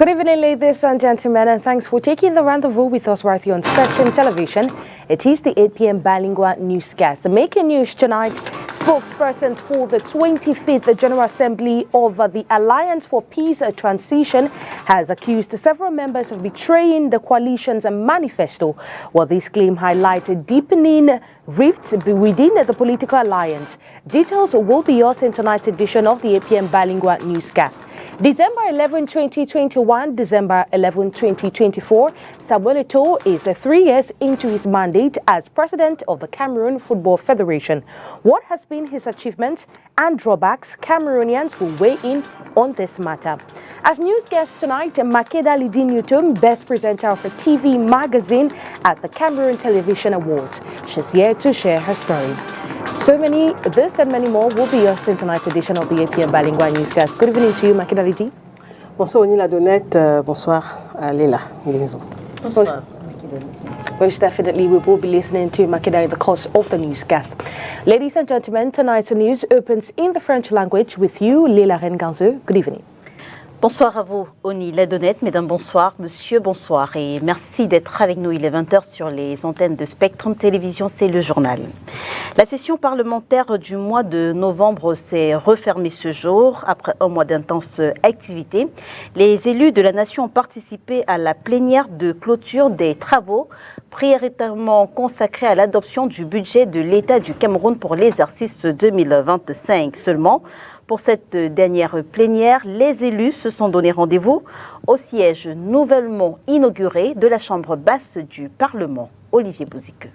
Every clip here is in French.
Good evening, ladies and gentlemen, and thanks for taking the rendezvous with us right here on Spectrum Television. It is the 8 p.m. bilingual newscast. Making news tonight, spokesperson for the 25th General Assembly of the Alliance for Peace Transition has accused several members of betraying the coalition's manifesto. Well, this claim highlighted deepening rifts within the political alliance. Details will be yours in tonight's edition of the 8 p.m. bilingual newscast. December 11, 2021, December 11, 2024, Samuel Eto'o is 3 years into his mandate as president of the Cameroon Football Federation. What has been his achievements and drawbacks? Cameroonians will weigh in on this matter. As news guest tonight, Makeda Lydie Newton, best presenter of a TV magazine at the Cameroon Television Awards. She's here to share her story. This and many more will be yours in tonight's edition of the 8 p.m. bilingual newscast. Good evening to you, Makeda Lydie. Bonsoir, Oni Ladonnette. Bonsoir, Léla. Bonsoir. Most definitely, we will be listening to Makeda in the course of the newscast. Ladies and gentlemen, tonight's news opens in the French language with you, Léla Renganzeux. Good evening. Bonsoir à vous, Oni Ladonnette. Mesdames, bonsoir. Monsieur, bonsoir. Et merci d'être avec nous. Il est 20h sur les antennes de Spectrum Télévision, c'est le journal. La session parlementaire du mois de novembre s'est refermée ce jour. Après un mois d'intense activité, les élus de la nation ont participé à la plénière de clôture des travaux prioritairement consacrés à l'adoption du budget de l'État du Cameroun pour l'exercice 2025 seulement. Pour cette dernière plénière, les élus se sont donné rendez-vous au siège nouvellement inauguré de la Chambre basse du Parlement. Olivier Bouzique.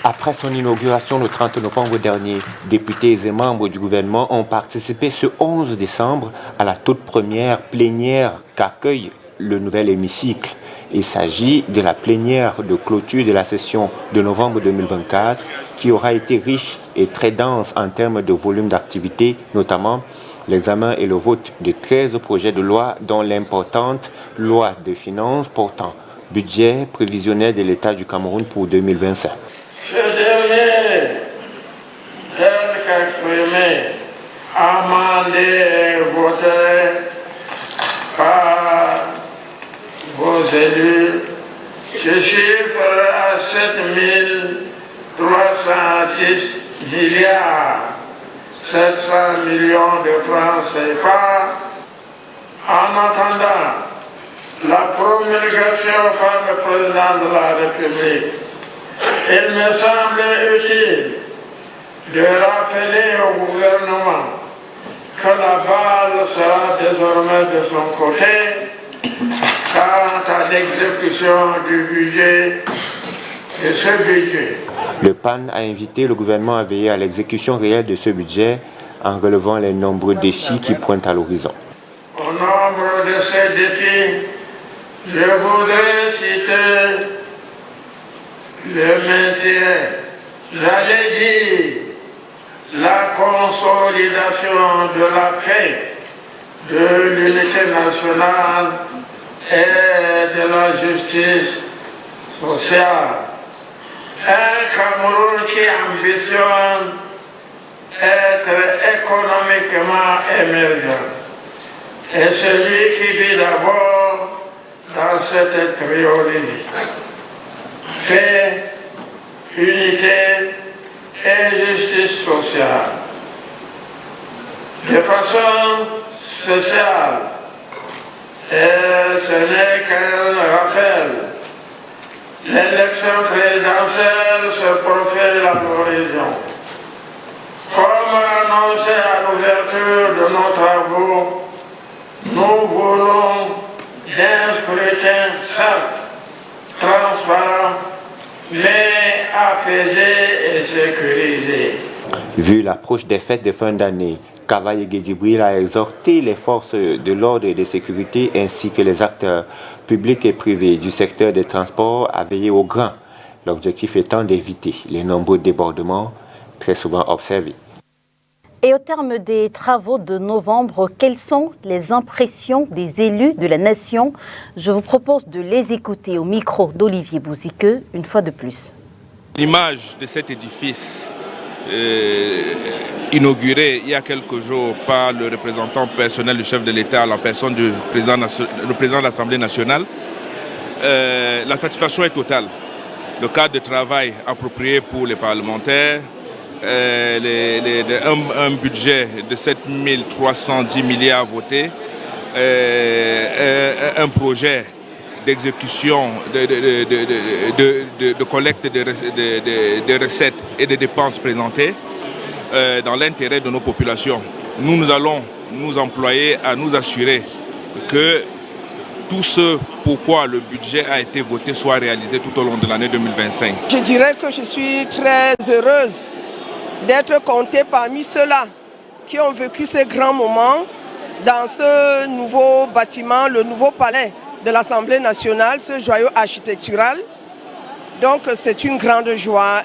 Après son inauguration le 30 novembre dernier, députés et membres du gouvernement ont participé ce 11 décembre à la toute première plénière qu'accueille le nouvel hémicycle. Il s'agit de la plénière de clôture de la session de novembre 2024 qui aura été riche et très dense en termes de volume d'activité, notamment l'examen et le vote de 13 projets de loi dont l'importante loi de finances portant budget prévisionnel de l'État du Cameroun pour 2025. Ce dernier, tel qu'exprimé, amendé et voté par vos élus, se chiffre à 7 milliards 700 millions de francs CFA. En attendant la promulgation par le président de la République, il me semble utile de rappeler au gouvernement que la balle sera désormais de son côté quant à l'exécution du budget de ce budget. Le PAN a invité le gouvernement à veiller à l'exécution réelle de ce budget en relevant les nombreux défis qui pointent à l'horizon. Au nombre de ces défis, je voudrais citer le maintien, j'allais dire la consolidation de la paix, de l'unité nationale et de la justice sociale. Un Cameroun qui ambitionne être économiquement émergent. Et celui qui vit d'abord dans cette priorité. Paix, unité et justice sociale. De façon spéciale, et ce n'est qu'un rappel, l'élection présidentielle se profile à l'horizon. Comme annoncé à l'ouverture de nos travaux, nous voulons d'un scrutin simple, transparent, mais apaisé et sécurisé. Vu l'approche des fêtes de fin d'année, Kavaye Guédibril a exhorté les forces de l'ordre et de sécurité ainsi que les acteurs publics et privés du secteur des transports à veiller au grain, l'objectif étant d'éviter les nombreux débordements très souvent observés. Et au terme des travaux de novembre, quelles sont les impressions des élus de la nation? Je vous propose de les écouter au micro d'Olivier Bouzique une fois de plus. L'image de cet édifice inauguré il y a quelques jours par le représentant personnel du chef de l'État, la personne du président de l'Assemblée nationale, la satisfaction est totale. Le cadre de travail approprié pour les parlementaires, un budget de 7 310 milliards votés, un projet d'exécution, de collecte de recettes et de dépenses présentées dans l'intérêt de nos populations. Nous allons nous employer à nous assurer que tout ce pourquoi le budget a été voté soit réalisé tout au long de l'année 2025. Je dirais que je suis très heureuse d'être comptée parmi ceux-là qui ont vécu ces grands moments dans ce nouveau bâtiment, le nouveau palais de l'Assemblée nationale, ce joyau architectural. Donc c'est une grande joie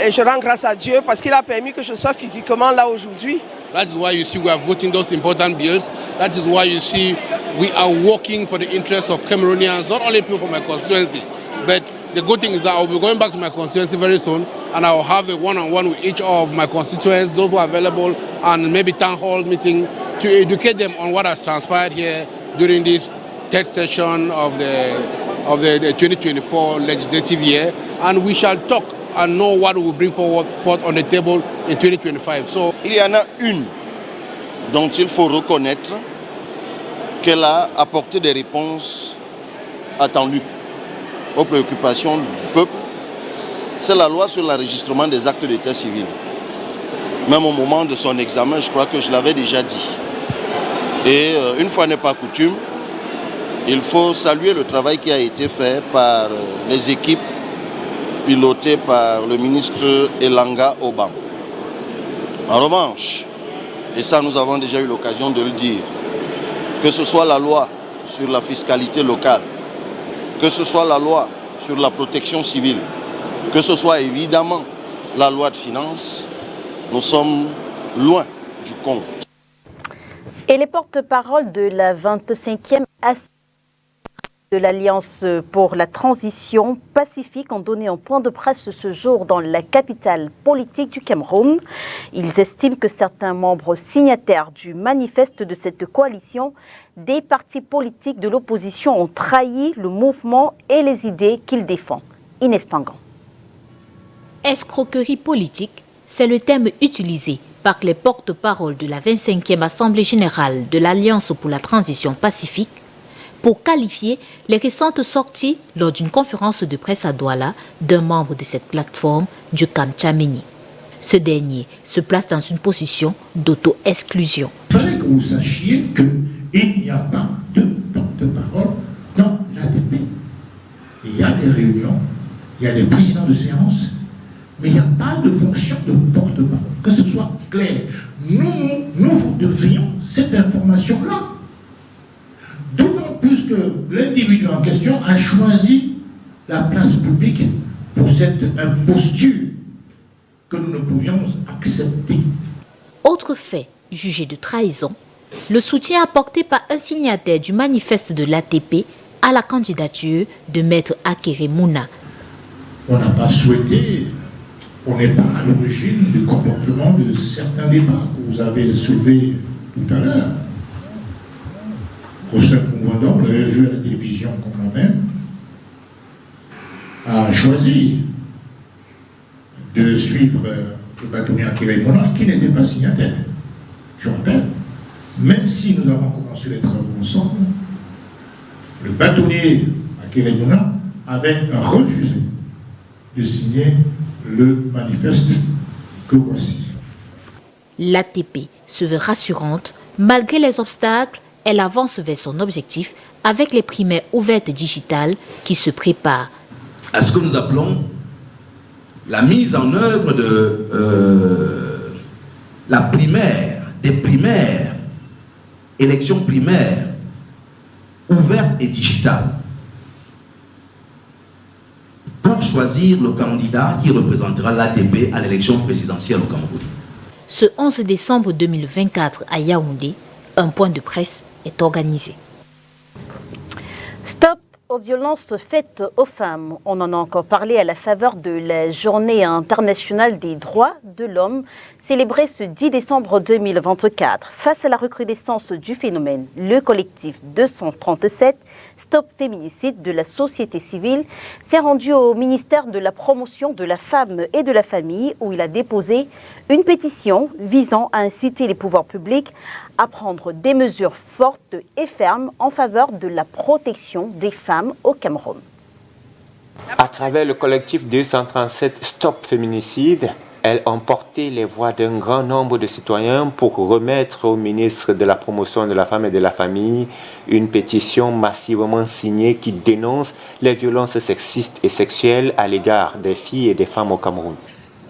et je rends grâce à Dieu parce qu'il a permis que je sois physiquement là aujourd'hui. That is why you see we are voting those important bills. That is why you see we are working for the interests of Cameroonians, not only people from my constituency. But the good thing is that I will be going back to my constituency very soon and I will have a one-on-one with each of my constituents, those who are available, and maybe town hall meeting to educate them on what has transpired here during this third session of the 2024 legislative year. And we shall talk and know what we will bring forth on the table in 2025. So, il y en a une dont il faut reconnaître qu'elle a apporté des réponses attendues aux préoccupations du peuple. C'est la loi sur l'enregistrement des actes d'état civil. Même au moment de son examen, je crois que je l'avais déjà dit. Et une fois n'est pas coutume, il faut saluer le travail qui a été fait par les équipes pilotées par le ministre Elanga Obam. En revanche, et ça nous avons déjà eu l'occasion de le dire, que ce soit la loi sur la fiscalité locale, que ce soit la loi sur la protection civile, que ce soit évidemment la loi de finances, nous sommes loin du compte. Et les porte-paroles de la 25e de l'Alliance pour la transition pacifique ont donné un point de presse ce jour dans la capitale politique du Cameroun. Ils estiment que certains membres signataires du manifeste de cette coalition des partis politiques de l'opposition ont trahi le mouvement et les idées qu'ils défendent. Inès Pangan. Escroquerie politique, c'est le terme utilisé par les porte-paroles de la 25e Assemblée générale de l'Alliance pour la transition pacifique pour qualifier les récentes sorties lors d'une conférence de presse à Douala d'un membre de cette plateforme, Djokam Tchameni. Ce dernier se place dans une position d'auto-exclusion. Il fallait que vous sachiez qu'il n'y a pas de porte-parole dans l'ADP. Il y a des réunions, il y a des présidents de séance, mais il n'y a pas de fonction de porte-parole. Que ce soit clair. Nous vous devrions cette information-là. D'autant plus que l'individu en question a choisi la place publique pour cette imposture que nous ne pouvions accepter. Autre fait jugé de trahison, le soutien apporté par un signataire du manifeste de l'ATP à la candidature de Maître Akere Mouna. On n'a pas souhaité, on n'est pas à l'origine du comportement de certains débats que vous avez soulevés tout à l'heure. Roger Koumouadom, vous l'avez vu à la télévision comme moi-même, a choisi de suivre le bâtonnier Akere Mouna qui n'était pas signataire. Je rappelle, même si nous avons commencé les travaux ensemble, le bâtonnier Akere Mouna avait refusé de signer le manifeste que voici. L'ATP se veut rassurante malgré les obstacles. Elle avance vers son objectif avec les primaires ouvertes digitales qui se préparent. À ce que nous appelons la mise en œuvre de la primaire, des primaires, élections primaires ouvertes et digitales pour choisir le candidat qui représentera l'ATP à l'élection présidentielle au Cameroun. Ce 11 décembre 2024 à Yaoundé, un point de presse est organisé. Stop aux violences faites aux femmes. On en a encore parlé à la faveur de la Journée internationale des droits de l'homme, célébrée ce 10 décembre 2024. Face à la recrudescence du phénomène, le collectif 237 Stop Féminicide de la société civile s'est rendu au ministère de la promotion de la femme et de la famille où il a déposé une pétition visant à inciter les pouvoirs publics à prendre des mesures fortes et fermes en faveur de la protection des femmes au Cameroun. À travers le collectif 237 Stop Féminicide, elles ont porté les voix d'un grand nombre de citoyens pour remettre au ministre de la Promotion de la Femme et de la Famille une pétition massivement signée qui dénonce les violences sexistes et sexuelles à l'égard des filles et des femmes au Cameroun.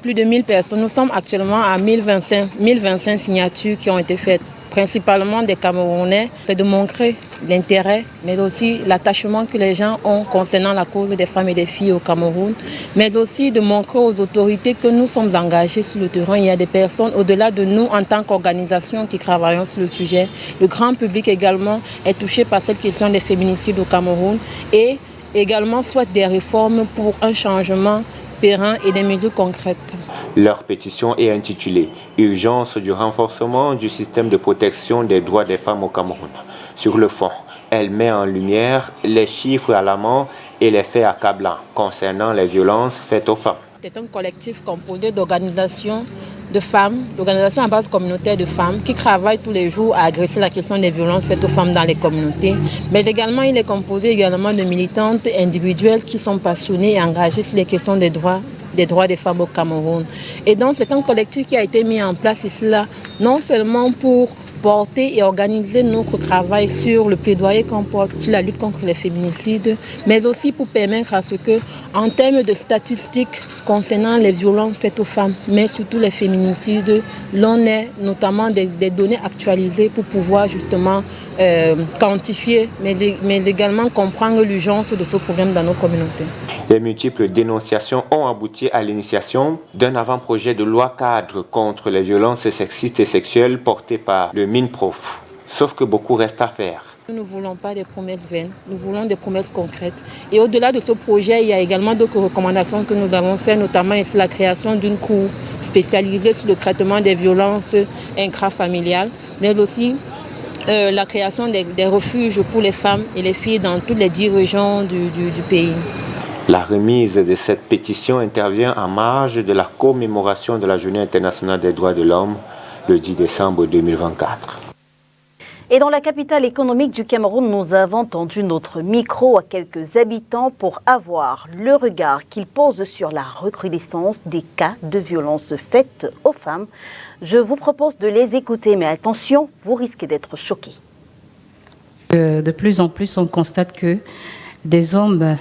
Plus de 1000 personnes. Nous sommes actuellement à 1025 signatures qui ont été faites, principalement des Camerounais. C'est de montrer l'intérêt, mais aussi l'attachement que les gens ont concernant la cause des femmes et des filles au Cameroun, mais aussi de montrer aux autorités que nous sommes engagés sur le terrain. Il y a des personnes au-delà de nous en tant qu'organisation qui travaillons sur le sujet. Le grand public également est touché par cette question des féminicides au Cameroun et également souhaite des réformes pour un changement périn et des mesures concrètes. Leur pétition est intitulée « Urgence du renforcement du système de protection des droits des femmes au Cameroun ». Sur le fond, elle met en lumière les chiffres alarmants et les faits accablants concernant les violences faites aux femmes. C'est un collectif composé d'organisations de femmes, d'organisations à base communautaire de femmes qui travaillent tous les jours à adresser la question des violences faites aux femmes dans les communautés. Mais également, il est composé également de militantes individuelles qui sont passionnées et engagées sur les questions des droits des femmes au Cameroun. Et donc, c'est un collectif qui a été mis en place ici, là, non seulement pour porter et organiser notre travail sur le plaidoyer qu'on porte sur la lutte contre les féminicides, mais aussi pour permettre à ce que, en termes de statistiques concernant les violences faites aux femmes, mais surtout les féminicides, l'on ait notamment des données actualisées pour pouvoir justement quantifier, mais également comprendre l'urgence de ce problème dans nos communautés. Les multiples dénonciations ont abouti à l'initiation d'un avant-projet de loi cadre contre les violences sexistes et sexuelles porté par le MINPROF. Sauf que beaucoup reste à faire. Nous ne voulons pas des promesses vaines, nous voulons des promesses concrètes. Et au-delà de ce projet, il y a également d'autres recommandations que nous avons faites, notamment sur la création d'une cour spécialisée sur le traitement des violences intrafamiliales, mais aussi la création des refuges pour les femmes et les filles dans toutes les 10 régions du pays. La remise de cette pétition intervient en marge de la commémoration de la Journée internationale des droits de l'homme le 10 décembre 2024. Et dans la capitale économique du Cameroun, nous avons tendu notre micro à quelques habitants pour avoir le regard qu'ils posent sur la recrudescence des cas de violences faites aux femmes. Je vous propose de les écouter, mais attention, vous risquez d'être choqués. De plus en plus, on constate que des hommes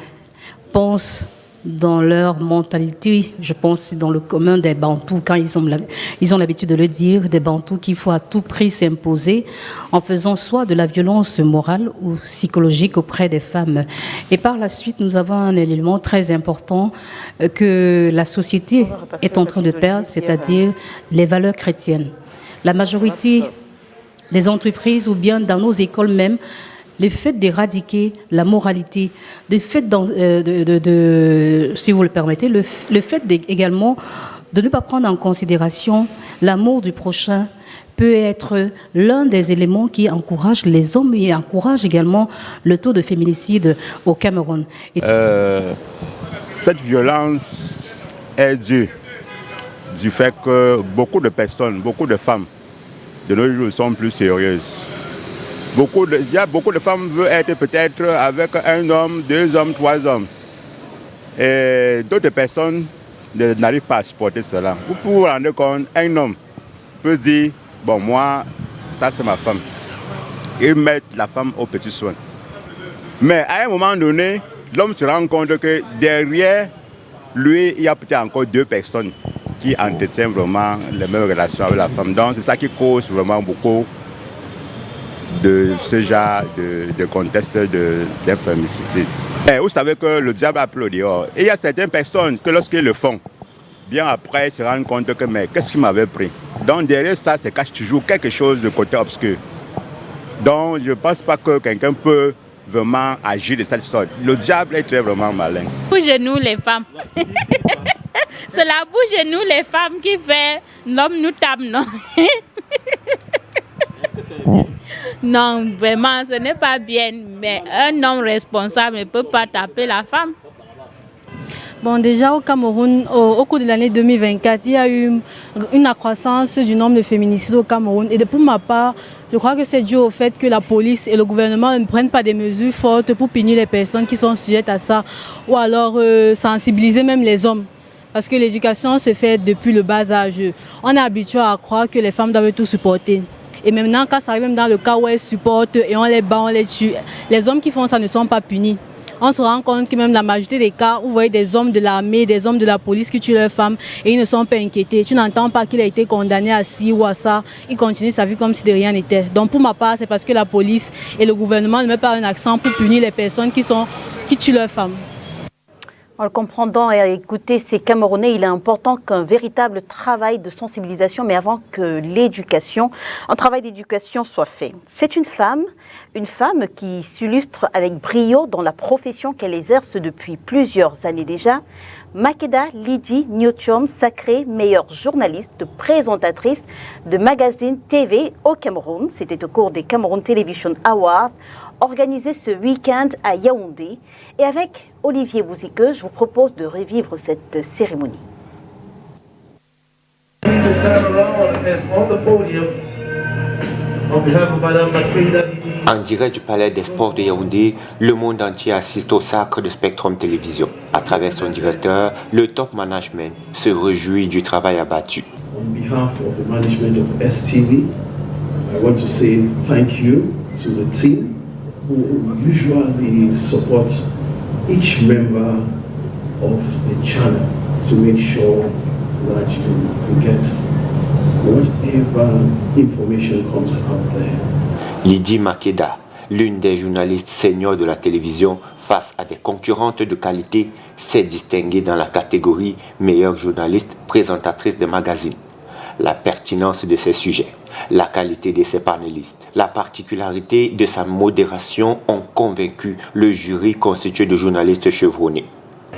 pensent dans leur mentalité, je pense dans le commun des Bantous, quand ils ont l'habitude de le dire, des Bantous qu'il faut à tout prix s'imposer en faisant soit de la violence morale ou psychologique auprès des femmes. Et par la suite, nous avons un élément très important que la société est en train de perdre, c'est-à-dire les valeurs chrétiennes. La majorité des entreprises ou bien dans nos écoles même, le fait d'éradiquer la moralité, le fait si vous le permettez, le fait également de ne pas prendre en considération l'amour du prochain peut être l'un des éléments qui encourage les hommes et encourage également le taux de féminicide au Cameroun. Cette violence est due du fait que beaucoup de personnes, beaucoup de femmes de nos jours sont plus sérieuses. Il y a beaucoup de femmes qui veulent être peut-être avec un homme, 2 hommes, 3 hommes. Et d'autres personnes n'arrivent pas à supporter cela. Vous pouvez vous rendre compte, un homme peut dire, bon moi, ça c'est ma femme. Et mettre la femme au petit soin. Mais à un moment donné, l'homme se rend compte que derrière lui, il y a peut-être encore 2 personnes qui entretiennent vraiment les mêmes relations avec la femme. Donc c'est ça qui cause vraiment beaucoup de ce genre de contexte d'inféminicide. Vous savez que le diable a pris au dehors. Et il y a certaines personnes que lorsqu'ils le font, bien après, ils se rendent compte que mais qu'est-ce qui m'avait pris? Donc derrière ça, se cache toujours quelque chose de côté obscur. Donc je ne pense pas que quelqu'un peut vraiment agir de cette sorte. Le diable est très vraiment malin. Bouge nous les femmes. Cela bouge nous les femmes qui fait l'homme nous tape, non? Non, vraiment, ce n'est pas bien. Mais un homme responsable ne peut pas taper la femme. Bon, déjà au Cameroun, au cours de l'année 2024, il y a eu une accroissance du nombre de féminicides au Cameroun. Et pour ma part, je crois que c'est dû au fait que la police et le gouvernement ne prennent pas des mesures fortes pour punir les personnes qui sont sujettes à ça. Ou alors sensibiliser même les hommes. Parce que l'éducation se fait depuis le bas âge. On est habitué à croire que les femmes doivent tout supporter. Et maintenant, quand ça arrive même dans le cas où elles supportent et on les bat, on les tue, les hommes qui font ça ne sont pas punis. On se rend compte que même la majorité des cas où vous voyez des hommes de l'armée, des hommes de la police qui tuent leurs femmes et ils ne sont pas inquiétés. Tu n'entends pas qu'il a été condamné à ci ou à ça. Il continue sa vie comme si de rien n'était. Donc pour ma part, c'est parce que la police et le gouvernement ne mettent pas un accent pour punir les personnes qui tuent leurs femmes. En le comprenant et à écouter ces Camerounais, il est important qu'un véritable travail de sensibilisation, mais avant que l'éducation, un travail d'éducation soit fait. C'est une femme qui s'illustre avec brio dans la profession qu'elle exerce depuis plusieurs années déjà. Makeda Lydie Nyochom, sacrée meilleure journaliste, présentatrice de magazine TV au Cameroun. C'était au cours des Cameroun Television Awards, organisé ce week-end à Yaoundé. Et avec Olivier Bouzike, je vous propose de revivre cette cérémonie. En direct du Palais des Sports de Yaoundé, le monde entier assiste au sacre de Spectrum Télévision. À travers son directeur, le top management se réjouit du travail abattu. On behalf of the management of STV, I want to say thank you to the team who usually support each member of the channel to make sure that you get whatever information comes out there. Lydie Makeda, l'une des journalistes seniors de la télévision, face à des concurrentes de qualité, s'est distinguée dans la catégorie meilleure journaliste présentatrice de magazines. La pertinence de ses sujets, la qualité de ses panélistes, la particularité de sa modération ont convaincu le jury constitué de journalistes chevronnés.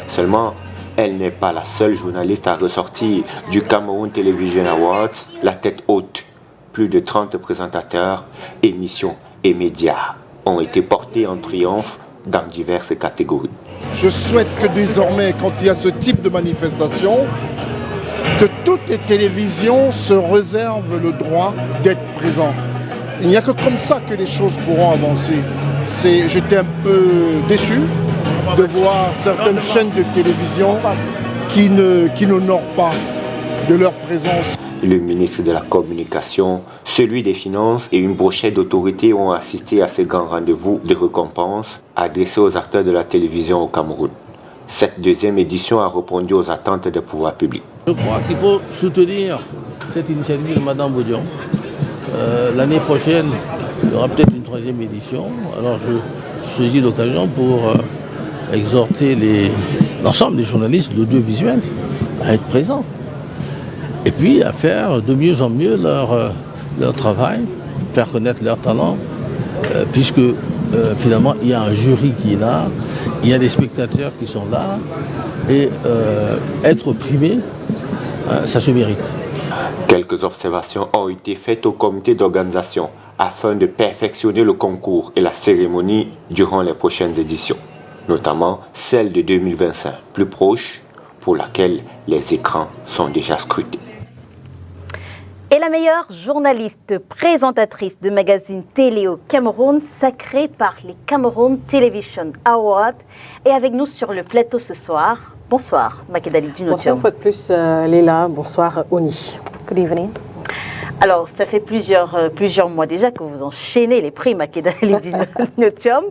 Seulement, elle n'est pas la seule journaliste à ressortir du Cameroun Television Awards, la tête haute. Plus de 30 présentateurs, émissions et médias ont été portés en triomphe dans diverses catégories. Je souhaite que désormais, quand il y a ce type de manifestation, que toutes les télévisions se réservent le droit d'être présents. Il n'y a que comme ça que les choses pourront avancer. J'étais un peu déçu de voir certaines chaînes de télévision qui n'honorent pas de leur présence. Le ministre de la Communication, celui des Finances et une brochette d'autorités ont assisté à ce grand rendez-vous de récompense adressé aux acteurs de la télévision au Cameroun. Cette deuxième édition a répondu aux attentes des pouvoirs publics. Je crois qu'il faut soutenir cette initiative de Mme Bodian. L'année prochaine, il y aura peut-être une troisième édition. Alors je saisis l'occasion pour exhorter l'ensemble des journalistes de l'audiovisuel à être présents. Et puis à faire de mieux en mieux leur travail, faire connaître leur talent, puisque finalement il y a un jury qui est là, il y a des spectateurs qui sont là, et être primé, ça se mérite. Quelques observations ont été faites au comité d'organisation afin de perfectionner le concours et la cérémonie durant les prochaines éditions, notamment celle de 2025, plus proche, pour laquelle les écrans sont déjà scrutés. Et la meilleure journaliste présentatrice de magazine télé au Cameroun, sacrée par les Cameroun Television Awards, est avec nous sur le plateau ce soir. Bonsoir, Makeda Lydie Nyochom. Bonsoir, une fois de plus, Léla. Bonsoir, Oni. Good evening. Alors, ça fait plusieurs mois déjà que vous enchaînez les prix Makeda Lydie Nyochom.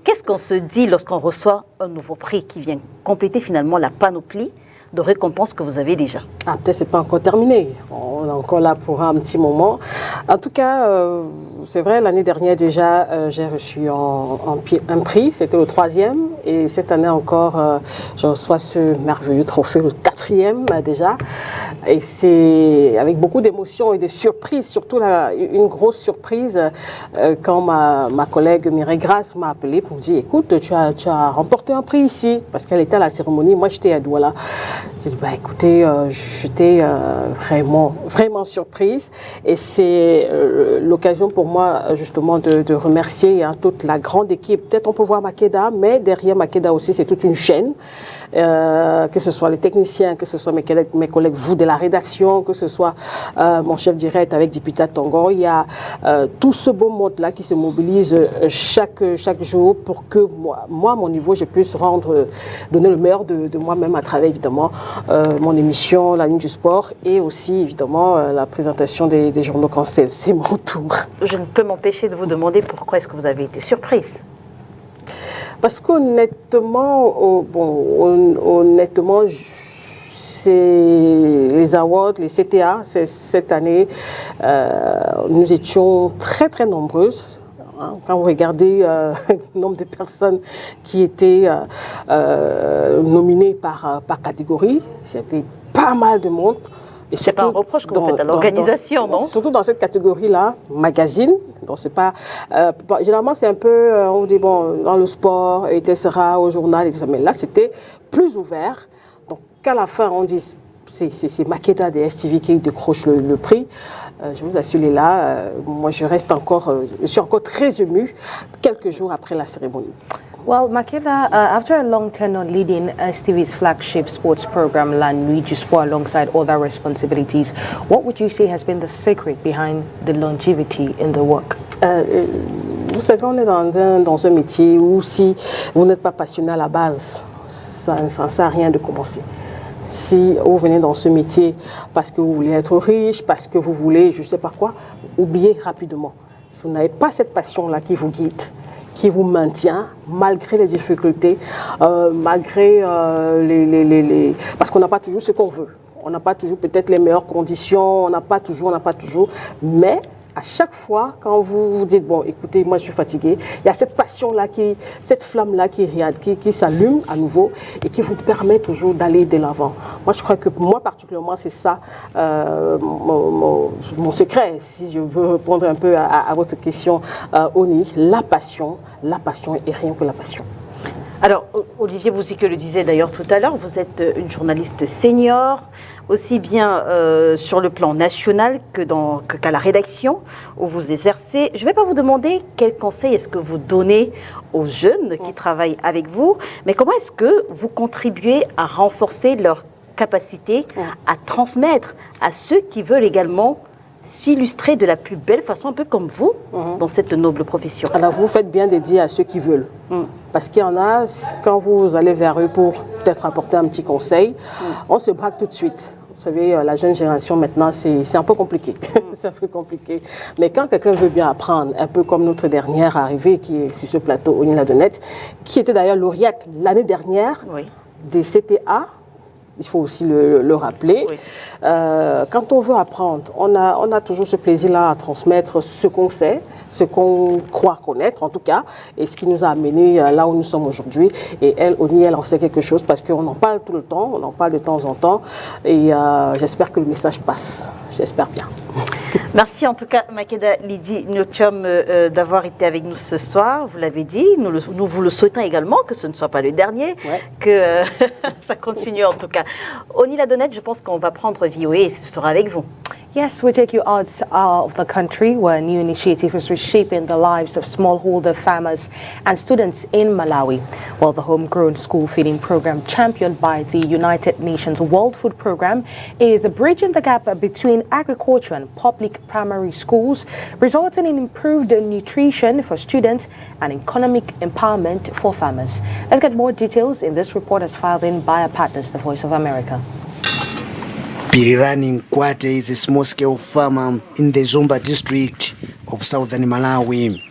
Qu'est-ce qu'on se dit lorsqu'on reçoit un nouveau prix qui vient compléter finalement la panoplie de récompenses que vous avez déjà? Ah, peut-être c'est pas encore terminé. On est encore là pour un petit moment. En tout cas, c'est vrai, l'année dernière déjà, j'ai reçu un prix. C'était le 3e. Et cette année encore, je reçois ce merveilleux trophée, le 4e déjà. Et c'est avec beaucoup d'émotions et de surprises, surtout une grosse surprise quand ma collègue Mireille Grasse m'a appelé pour me dire, écoute, tu as remporté un prix ici, parce qu'elle était à la cérémonie, moi j'étais à Douala. J'ai dit, écoutez, j'étais vraiment surprise, et c'est l'occasion pour moi justement de remercier toute la grande équipe. Peut-être on peut voir Makeda, mais derrière Makeda aussi c'est toute une chaîne, que ce soit les techniciens, que ce soit mes collègues, vous de la rédaction, que ce soit mon chef direct avec Dipita Tongo. Il y a tout ce beau monde-là qui se mobilise chaque jour pour que moi, à mon niveau, je puisse donner le meilleur de moi-même à travers évidemment mon émission, la ligne du sport, et aussi évidemment la présentation des journaux quand c'est mon tour. Je ne peux m'empêcher de vous demander pourquoi est-ce que vous avez été surprise. Parce qu'honnêtement, c'est les awards, les CTA, cette année, nous étions très très nombreuses. Quand vous regardez le nombre de personnes qui étaient nominées par catégorie, c'était pas mal de monde. Et c'est pas un reproche que vous faites à l'organisation, non? Surtout dans cette catégorie-là, magazine. Donc c'est pas, généralement, c'est un peu, on vous dit, bon, dans le sport, etc., au journal, etc. Mais là, c'était plus ouvert. Donc, qu'à la fin, on dit, c'est Makeda de STV qui décroche le prix. Je vous assure, là, moi, je suis encore très émue quelques jours après la cérémonie. Well, Makeda, after a long tenure leading STV's flagship sports program, La Nuit du Sport, alongside other responsibilities, what would you say has been the secret behind the longevity in the work? Vous savez, on est dans un métier où si vous n'êtes pas passionné à la base, ça ne sert à rien de commencer. Si vous venez dans ce métier parce que vous voulez être riche, parce que vous voulez je ne sais pas quoi, oubliez rapidement. Si vous n'avez pas cette passion-là qui vous guide, qui vous maintient, malgré les difficultés, malgré parce qu'on n'a pas toujours ce qu'on veut. On n'a pas toujours peut-être les meilleures conditions, on n'a pas toujours, mais à chaque fois, quand vous vous dites, bon, écoutez, moi je suis fatigué, il y a cette passion-là, cette flamme-là qui s'allume à nouveau et qui vous permet toujours d'aller de l'avant. Moi, je crois que moi, particulièrement, c'est ça mon secret, si je veux répondre un peu à votre question, Oni, la passion et rien que la passion. Alors, Olivier Bouzique le disait d'ailleurs tout à l'heure, vous êtes une journaliste senior, aussi bien sur le plan national qu'à la rédaction où vous exercez. Je ne vais pas vous demander quels conseils est-ce que vous donnez aux jeunes qui travaillent avec vous, mais comment est-ce que vous contribuez à renforcer leur capacité à transmettre à ceux qui veulent également s'illustrer de la plus belle façon, un peu comme vous, dans cette noble profession. Alors, vous faites bien de dire à ceux qui veulent. Parce qu'il y en a, quand vous allez vers eux pour peut-être apporter un petit conseil, on se braque tout de suite. Vous savez, la jeune génération maintenant, c'est un peu compliqué. C'est un peu compliqué. Mais quand quelqu'un veut bien apprendre, un peu comme notre dernière arrivée qui est sur ce plateau, Oni Ladonnette, qui était d'ailleurs lauréate l'année dernière des CTA, il faut aussi le rappeler. Oui. Quand on veut apprendre, on a toujours ce plaisir-là à transmettre ce qu'on sait, ce qu'on croit connaître en tout cas, et ce qui nous a amenés là où nous sommes aujourd'hui. Et elle, Oni, elle en sait quelque chose parce qu'on en parle tout le temps, on en parle de temps en temps, et j'espère que le message passe. J'espère bien. Merci en tout cas, Makeda Lydie Nyotiom, d'avoir été avec nous ce soir. Vous l'avez dit, nous vous le souhaitons également, que ce ne soit pas le dernier, que ça continue en tout cas. Oni Ladonnette, je pense qu'on va prendre VOA et ce sera avec vous. Yes, we take you out of the country where a new initiative is reshaping the lives of smallholder farmers and students in Malawi. Well, the homegrown school feeding program championed by the United Nations World Food Programme is bridging the gap between agriculture and public primary schools, resulting in improved nutrition for students and economic empowerment for farmers. Let's get more details in this report as filed in by our partners, the Voice of America. Pirirani Nkwate is a small-scale farmer in the Zomba district of southern Malawi.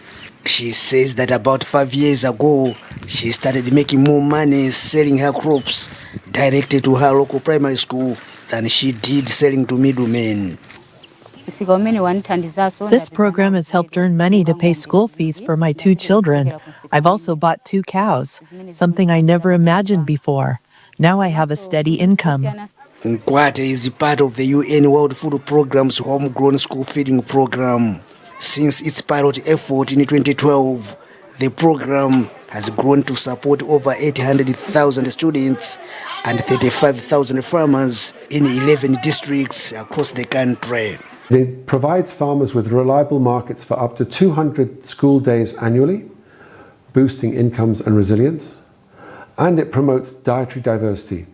She says that about 5 years ago, she started making more money selling her crops directly to her local primary school than she did selling to middlemen. This program has helped earn money to pay school fees for my 2 children. I've also bought 2 cows, something I never imagined before. Now I have a steady income. Nkwate is part of the UN World Food Programme's homegrown school feeding program. Since its pilot effort in 2012, the program has grown to support over 800,000 students and 35,000 farmers in 11 districts across the country. It provides farmers with reliable markets for up to 200 school days annually, boosting incomes and resilience, and it promotes dietary diversity,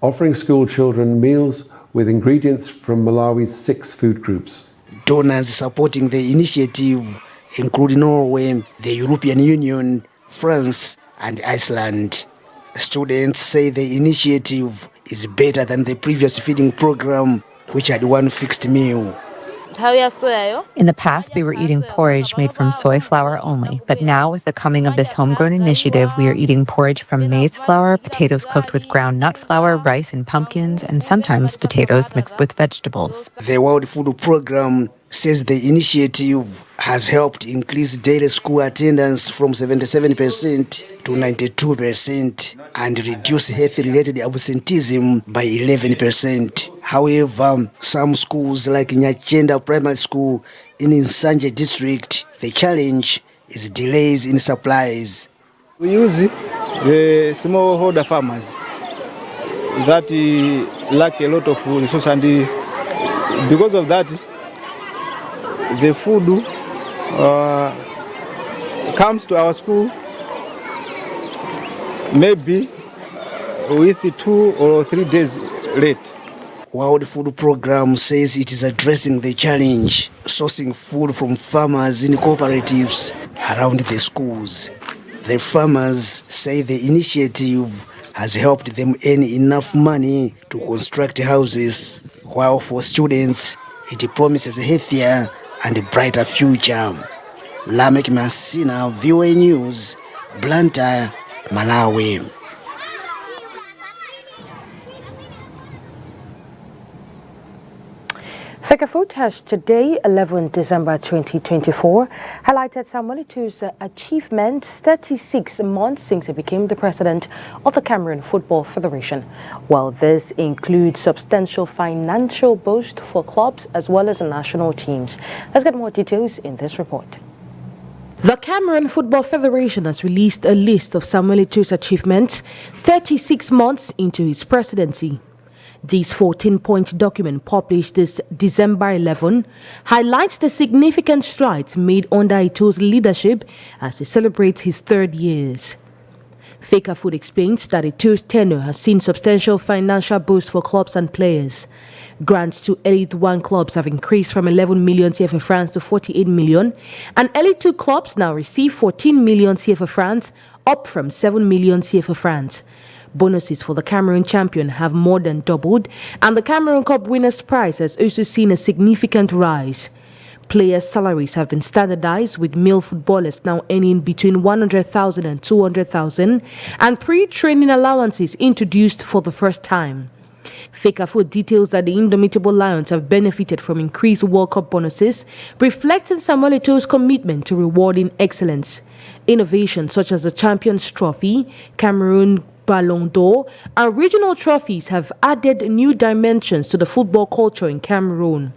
offering school children meals with ingredients from Malawi's 6 food groups. Donors supporting the initiative include Norway, the European Union, France, and Iceland. Students say the initiative is better than the previous feeding program, which had one fixed meal. In the past, we were eating porridge made from soy flour only, but now with the coming of this homegrown initiative, we are eating porridge from maize flour, potatoes cooked with ground nut flour, rice and pumpkins, and sometimes potatoes mixed with vegetables. The World Food Programme says the initiative has helped increase daily school attendance from 77% to 92% and reduce health-related absenteeism by 11%. However, some schools like Nyachenda Primary School in Nsanje district, the challenge is delays in supplies. We use the smallholder farmers that lack a lot of resources, and because of that, the food comes to our school maybe with 2 or 3 days late. World Food Programme says it is addressing the challenge, sourcing food from farmers in cooperatives around the schools. The farmers say the initiative has helped them earn enough money to construct houses, while for students, it promises a healthier and a brighter future. Lamek Masina, VOA News, Blantyre, Malawi. Fecafoot has today, 11 December 2024, highlighted Samuel Eto'o's achievements 36 months since he became the president of the Cameroon Football Federation. While this includes substantial financial boost for clubs as well as the national teams. Let's get more details in this report. The Cameroon Football Federation has released a list of Samuel Eto'o's achievements 36 months into his presidency. This 14-point document, published this December 11, highlights the significant strides made under Eto'o's leadership as he celebrates his 3rd years. Fecafoot explains that Eto'o's tenure has seen substantial financial boost for clubs and players. Grants to Elite 1 clubs have increased from 11 million CFA francs to 48 million, and Elite 2 clubs now receive 14 million CFA francs, up from 7 million CFA francs. Bonuses for the Cameroon champion have more than doubled, and the Cameroon Cup winners' prize has also seen a significant rise. Players' salaries have been standardized, with male footballers now earning between 100,000 and 200,000, and pre-training allowances introduced for the first time. Fecafoot details that the Indomitable Lions have benefited from increased World Cup bonuses, reflecting Samuel Eto'o's commitment to rewarding excellence. Innovations such as the Champions Trophy, Cameroon Ballon d'Or, and regional trophies have added new dimensions to the football culture in Cameroon.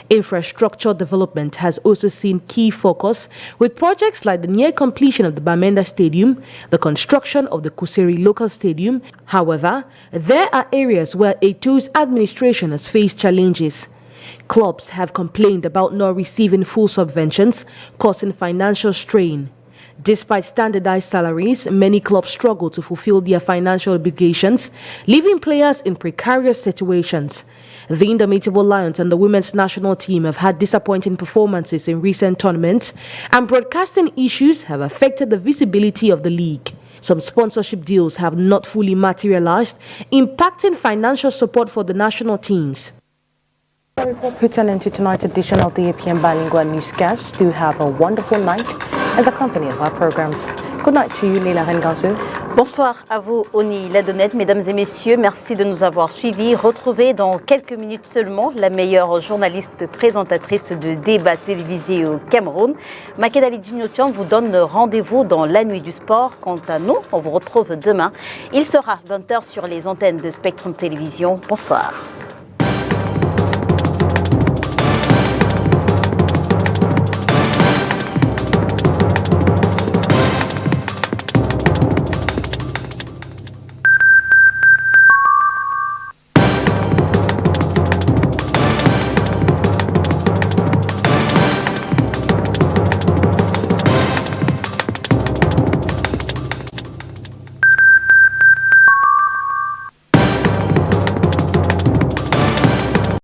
Infrastructure development has also seen key focus, with projects like the near completion of the Bamenda Stadium, the construction of the Kuseri local stadium. However, there are areas where Eto'o's administration has faced challenges. Clubs have complained about not receiving full subventions, causing financial strain. Despite standardized salaries, many clubs struggle to fulfill their financial obligations, leaving players in precarious situations. The Indomitable Lions and the women's national team have had disappointing performances in recent tournaments, and broadcasting issues have affected the visibility of the league. Some sponsorship deals have not fully materialized, impacting financial support for the national teams. Puts an end to tonight's edition of the APM Bilingual Newscast. Do have a wonderful night in the company of our programs. Good Good night to you, Leila Rengazu. Bonsoir à vous, Oni Ladonnette. Mesdames et messieurs, merci de nous avoir suivis. Retrouvez dans quelques minutes seulement la meilleure journaliste présentatrice de débats télévisés au Cameroun. Makeda Lidjinyotian vous donne rendez-vous dans la nuit du sport. Quant à nous, on vous retrouve demain. Il sera 20h sur les antennes de Spectrum Télévision. Bonsoir.